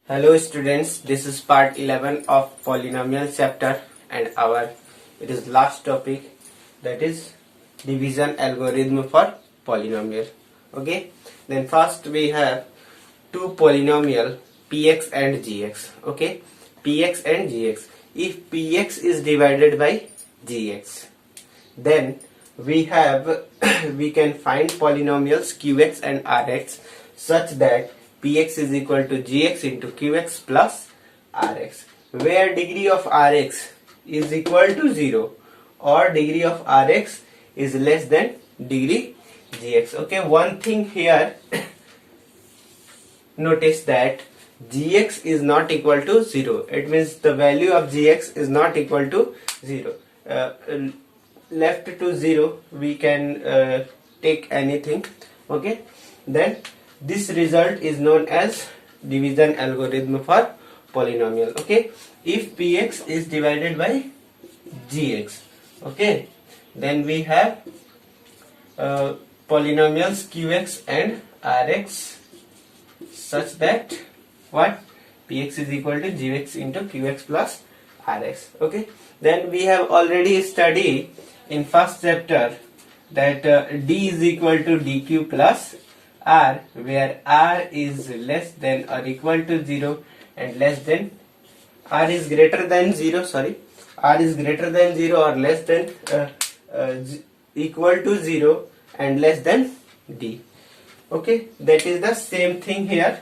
Hello students, this is part 11 of polynomial chapter and it is last topic, that is division algorithm for polynomial. Okay, then first we have two polynomial px and gx. Okay, px and gx. If px is divided by gx, then we can find polynomials qx and rx such that px is equal to gx into qx plus rx, where degree of rx is equal to 0 or degree of rx is less than degree gx. Okay, one thing here, notice that gx is not equal to 0. It means the value of gx is not equal to 0. Left to 0 we can take anything. Okay, then this result is known as division algorithm for polynomial. Okay, if px is divided by gx, okay, then we have polynomials qx and rx such that what, px is equal to gx into qx plus rx. Okay, then we have already studied in first chapter that d is equal to dq plus r, where r is less than or equal to 0 and less than, r is greater than 0, r is greater than 0 or less than equal to 0 and less than d. Okay, that is the same thing here.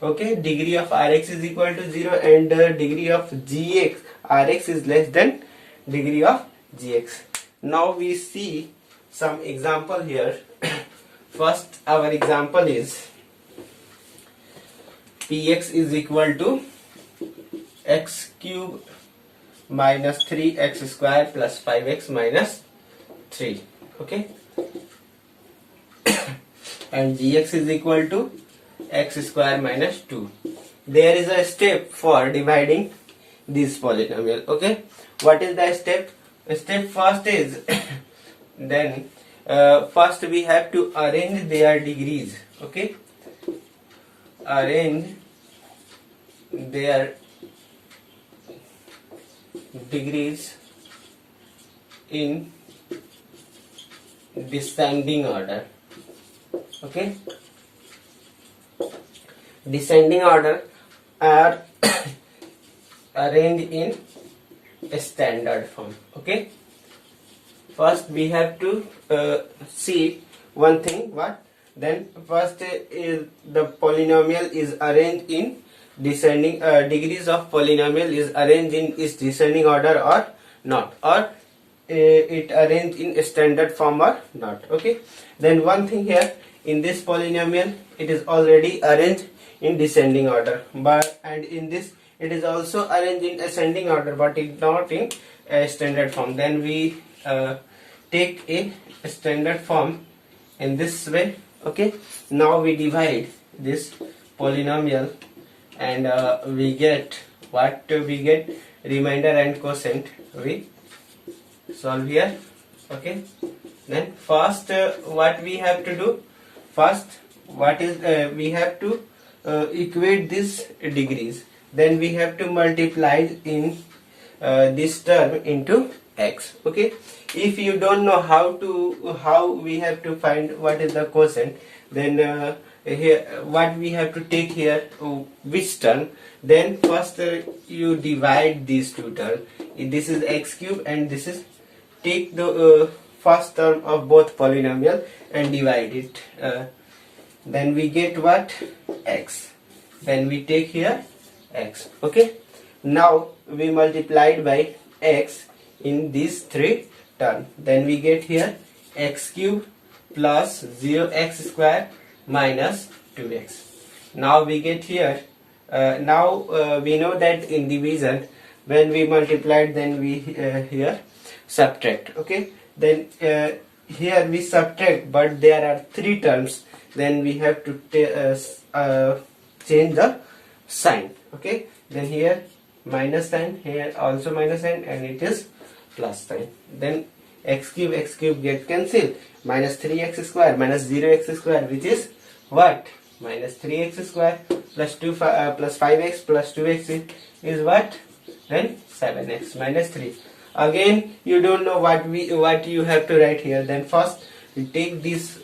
Okay, degree of rx is equal to 0 and degree of rx is less than degree of gx. Now we see some example here. First, our example is px is equal to x cube minus 3x square plus 5x minus 3. Okay, and gx is equal to x square minus 2. There is a step for dividing this polynomial. Okay, what is the step? Step first is then first we have to arrange their degrees. Okay, arrange their degrees in descending order. Okay, descending order are arranged in a standard form. Okay, first we have to see one thing. What? Then first is the polynomial is arranged in descending, degrees of polynomial is arranged in its descending order or not, or it arranged in a standard form or not. Okay, then one thing here, in this polynomial it is already arranged in descending order, but and in this it is also arranged in ascending order, but it not in a standard form. Then we take a standard form in this way. Okay, now we divide this polynomial and we get what? We get remainder and quotient. We solve here. Okay, then first what we have to do? First, what is we have to equate these degrees. Then we have to multiply in this term into x. Okay, if you don't know how we have to find what is the quotient, then here what we have to take here, which term, then first you divide these two terms. This is x cube and this is, take the first term of both polynomial and divide it, then we get what? X. Then we take here x. Okay, now we multiplied by x in these three terms, then we get here x cube plus 0x square minus 2x. Now we get here, we know that in division when we multiplied, then we here subtract. Okay, then here we subtract, but there are three terms, then we have to change the sign. Okay, then here minus sign, here also minus sign, and it is plus sign. Then x cube get cancelled, minus 3x square minus 0x square, which is what? minus 3x square plus 5x plus 2x is what? Then 7x minus 3. Again, you don't know what you have to write here. Then first we take this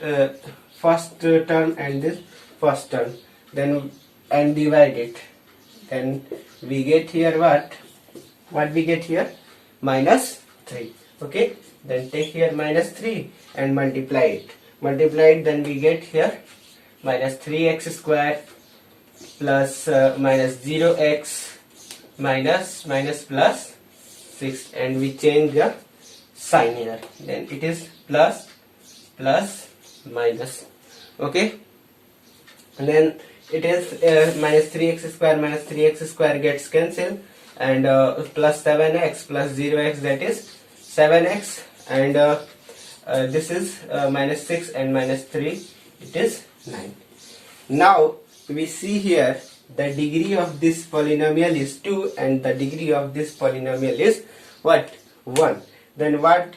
first term and this first term, then and divide it. Then we get here what we get here? Minus 3. Okay, then take here minus 3 and multiply it. Then we get here minus 3x square plus minus 0x minus plus 6, and we change the sign here. Then it is plus minus. Okay, and then it is minus 3x square gets cancelled, and plus 7x plus 0x, that is 7x, and this is minus 6 and minus 3, it is 9. Now we see here the degree of this polynomial is 2 and the degree of this polynomial is what? 1. Then what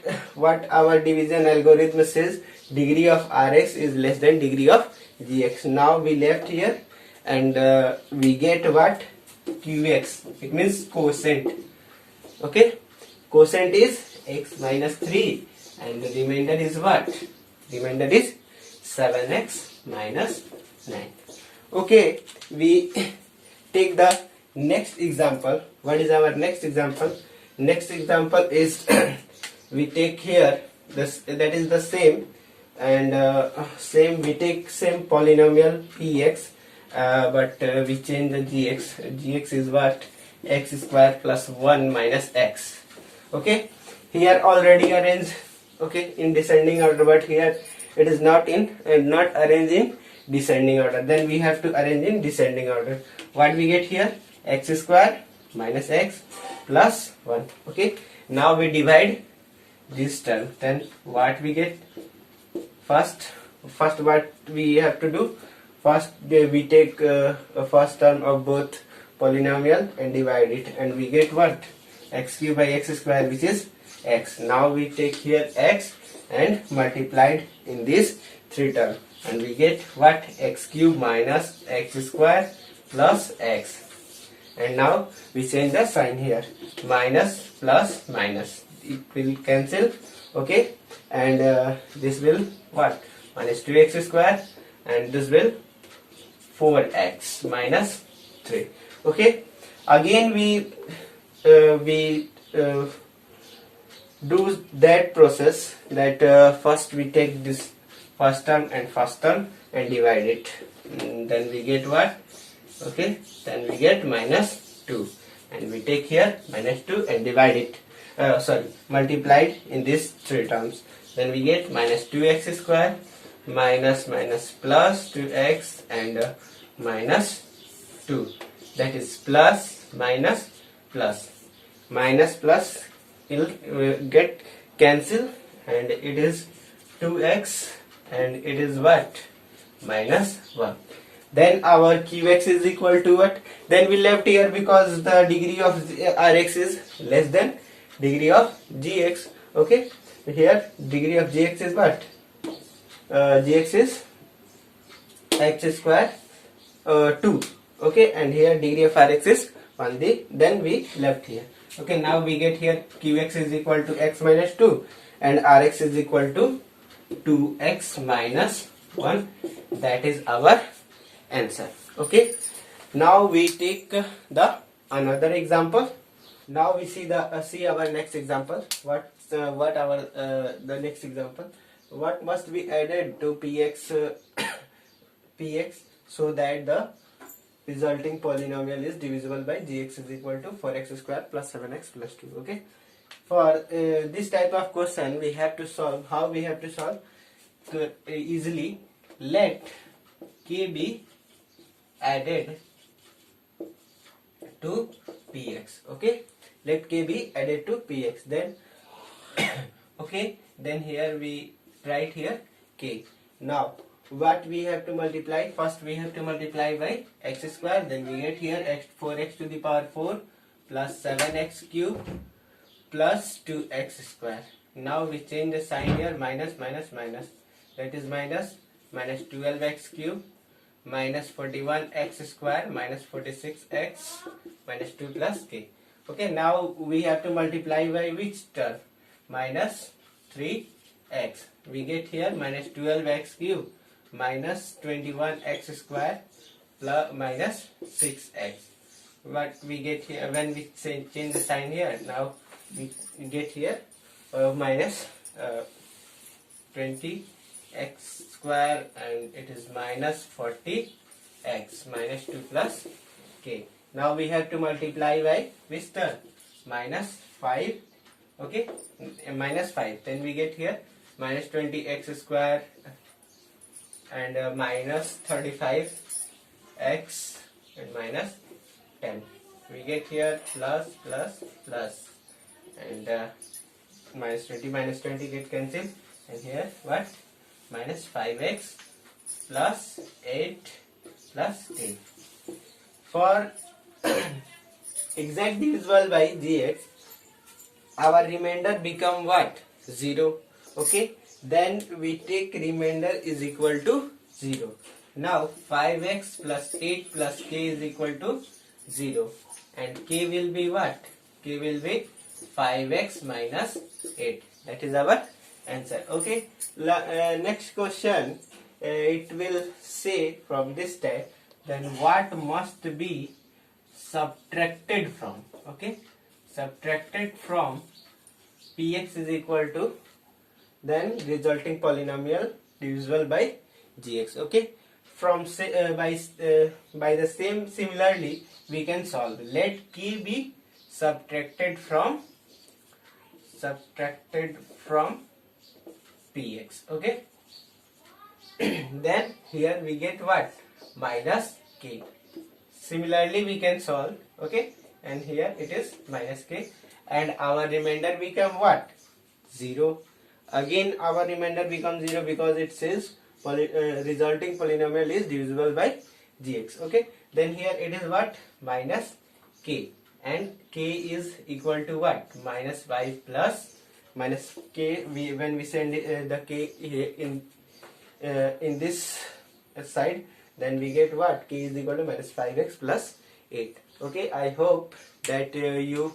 our division algorithm says? Degree of Rx is less than degree of Gx. Now we left here and we get what? Qx. It means quotient. Okay, quotient is x minus 3 and the remainder is what? Remainder is 7x minus 9. Okay, we take the next example. What is our next example? Next example is we take here this, that is the same, and we take same polynomial px, but we change the gx is what? X square plus 1 minus x. Okay, here already arranged, okay, in descending order, but here it is not arranged in descending order. Then we have to arrange in descending order. What we get here? X square minus x plus 1. Okay, now we divide this term. Then what we get? First what we have to do? First we take a first term of both polynomial and divide it, and we get what? X cube by x square, which is x. Now we take here x and multiplied in this 3 term, and we get what? X cube minus x square plus x. And now we change the sign here, minus plus minus, it will cancel. Okay, and this will what? Minus 2x square, and this will 4x minus 3. Okay, again we do that process, that first we take this first term and divide it, and then we get what? Okay, then we get minus 2, and we take here minus 2 and divide it, multiplied in these 3 terms. Then we get minus 2x square minus plus 2x and minus 2, that is plus minus plus will get cancelled, and it is 2x and it is what? Minus 1. Then our qx is equal to what? Then we left here because the degree of Rx is less than degree of Gx. Okay, here degree of Gx is what? Gx is x square 2. Okay, and here degree of Rx is 1. Then we left here. Okay, now we get here qx is equal to x minus 2 and Rx is equal to 2x minus 1. That is our answer. Okay, now we take the another example. Now we see our next example. What our the next example? What must be added to px so that the resulting polynomial is divisible by gx is equal to 4x square plus 7x plus 2. Okay, for this type of question we have to solve. How we have to solve? Easily, let k be added to px. Okay, let k be added to px. Then okay, then here we write here k. Now what we have to multiply? First we have to multiply by x square, then we get here 4x to the power 4 plus 7x cube plus 2x square. Now we change the sign here, minus, that is minus 12x cube minus 41x square minus 46x minus 2 plus k. Okay, now we have to multiply by which term? Minus 3x. We get here minus 12x cube minus 21x square plus minus 6x. What we get here when we change the sign here? Now we get here minus 20x square, and it is minus 40x minus 2 plus k. Now we have to multiply by which term? Minus 5. Okay, minus 5. Then we get here minus 20x square and minus 35x and minus 10. We get here plus plus plus, and minus 20 minus 20 get cancelled, and here what? Minus 5x plus 8 plus 8. For exact divisible by gx, our remainder become what? 0. Okay, then we take remainder is equal to 0. Now 5x plus 8 plus k is equal to 0, and k will be what? K will be 5x minus 8. That is our answer. Okay, next question, it will say from this type, then what must be subtracted from? Okay, subtracted from px is equal to then resulting polynomial divisible by gx. Okay, from by the same similarly we can solve. Let k be subtracted from px. Okay, then here we get what? Minus k. Similarly we can solve. Okay, and here it is minus k, and our remainder become what? 0. Again our remainder becomes 0 because it says resulting polynomial is divisible by gx. Okay, then here it is what? Minus k, and k is equal to what? Minus 5 plus minus k. When we send the k in this side, then we get what? K is equal to minus 5x plus 8. Okay, I hope that you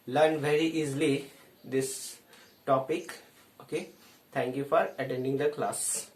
learn very easily this topic. Okay, thank you for attending the class.